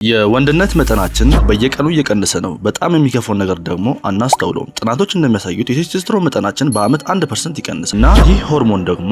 የወንድነት መጠናችን በየቀኑ እየቀነሰ ነው። በጣም የሚከፋው ነገር ደግሞ አናስተውለውም። ጥናቶች እንደሚያሳዩት የቴስቶስትሮን መጠናችን በአመት 1% ይቀንስ እና ይህ ሆርሞን ደግሞ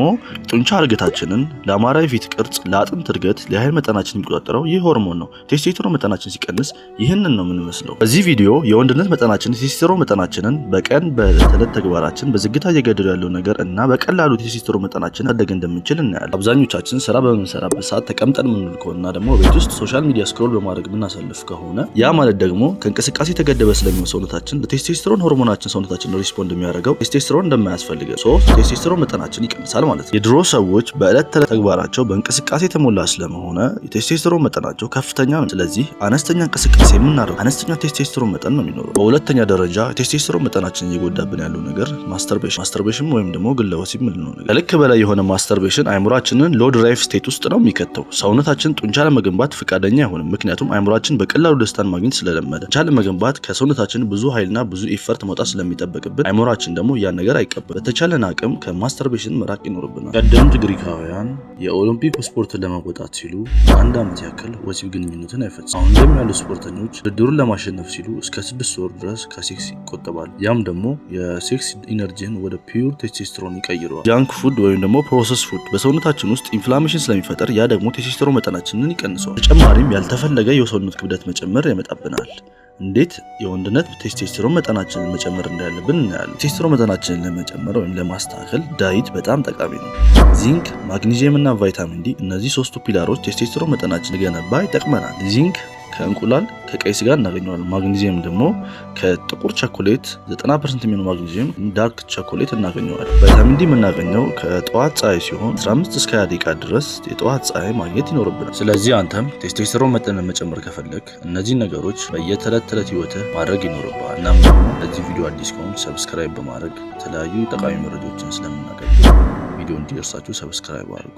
ጡንቻ እድገታችንን፣ ለአማራ የፊት ቅርጽ፣ ለአጥንት እድገት፣ ለኃይል መጠናችን የሚቆጣጠረው ይህ ሆርሞን ነው። ቴስቶስትሮን መጠናችን ሲቀንስ ይህንን ነው የምንመስለው። በዚህ ቪዲዮ የወንድነት መጠናችን የቴስቶስትሮን መጠናችንን በቀን በተለት ተግባራችን በዝግታ እየገደሉ ያለው ነገር እና በቀላሉ የቴስቶስትሮን መጠናችን ማደግ እንደምንችል እናያለን። አብዛኞቻችን ስራ በምንሰራበት ሰዓት ተቀምጠን የምንውል ከሆነና ደግሞ ቤት ውስጥ ሶሻል ሚዲያ ስክሮል በማድረግ ምናሳልፍ ከሆነ ያ ማለት ደግሞ ከእንቅስቃሴ ተገደበ ስለሚሆን ሰውነታችን ለቴስቶስትሮን ሆርሞናችን ሰውነታችን ሪስፖንድ የሚያደርገው ቴስቶስትሮን እንደማያስፈልገው ቴስቶስትሮን መጠናችን ይቀንሳል ማለት ነው። የድሮ ሰዎች በዕለት ተዕለት ተግባራቸው በእንቅስቃሴ የተሞላ ስለሆነ የቴስቶስትሮን መጠናቸው ከፍተኛ ነው። ስለዚህ አነስተኛ እንቅስቃሴ የምናደርገው አነስተኛ ቴስቶስትሮን መጠን ነው የሚኖረው። በሁለተኛ ደረጃ ቴስቶስትሮን መጠናችን እየጎዳብን ያለው ነገር ማስተርቤሽን ወይም ደግሞ ግለ ወሲብ ምንለው ነገር። ከልክ በላይ የሆነ ማስተርቤሽን አእምሯችንን ሎ ድራይቭ ስቴት ውስጥ ነው የሚከተው። ሰውነታችን ጡንቻ ለመገንባት ፈቃደኛ አይሆንም። ምክንያቱም አእምሯችን በቀላሉ ደስታን ማግኘት ስለለመደ ቻለ መገንባት ከሰውነታችን ብዙ ኃይልና ብዙ ኢፈርት መውጣት ስለሚጠበቅብን አእምሯችን ደግሞ ያን ነገር አይቀበል። በተቻለን አቅም ከማስተርቤሽን መራቅ ይኖርብናል። ቀደምት ግሪካውያን የኦሎምፒክ ስፖርትን ለመወጣት ሲሉ አንድ ዓመት ያክል ወሲብ ግንኙነትን አይፈጽሙ። አሁን ደግሞ ያሉ ስፖርተኞች ውድድሩን ለማሸነፍ ሲሉ እስከ 6 ወር ድረስ ከሴክስ ይቆጠባሉ። ያም ደግሞ የሴክስ ኢነርጂን ወደ ፒውር ቴስቶስትሮን ይቀይረዋል። ጃንክ ፉድ ወይም ደግሞ ፕሮሰስ ፉድ በሰውነታችን ውስጥ ኢንፍላሜሽን ስለሚፈጠር ያ ደግሞ ቴስቶስትሮን መጠናችንን ይቀንሰዋል። ተጨማሪም ያልተፈለገ የሰውነት ክብደት መጨመር ያመጣብናል። እንዴት የወንድነት ቴስቶስትሮን መጠናችንን መጨመር እንዳለብን እናያለን። ቴስቶስትሮን መጠናችንን ለመጨመር ወይም ለማስተካከል ዳይት በጣም ጠቃሚ ነው። ዚንክ፣ ማግኒዚየም እና ቫይታሚን ዲ እነዚህ ሶስቱ ፒላሮች ቴስቶስትሮን መጠናችንን ገነባ ይጠቅመናል። ዚንክ ከእንቁላል ከቀይ ስጋ እናገኘዋለን። ማግኒዚየም ደግሞ ከጥቁር ቸኮሌት 90% የሚሆነው ማግኒዚየም ዳርክ ቸኮሌት እናገኘዋለን። ቫይታሚን ዲ የምናገኘው ከጠዋት ፀሐይ ሲሆን 15 እስከ 20 ደቂቃ ድረስ የጠዋት ፀሐይ ማግኘት ይኖርብናል። ስለዚህ አንተም ቴስቶስትሮን መጠንን መጨመር ከፈለግ እነዚህን ነገሮች በየተለት ተለት ህይወትህ ማድረግ ይኖርብሃል። እናም ደግሞ ለዚህ ቪዲዮ አዲስ ከሆኑ ሰብስክራይብ በማድረግ የተለያዩ ጠቃሚ መረጃዎችን ስለምናገኝ ቪዲዮ እንዲደርሳችሁ ሰብስክራይብ አድርጉ።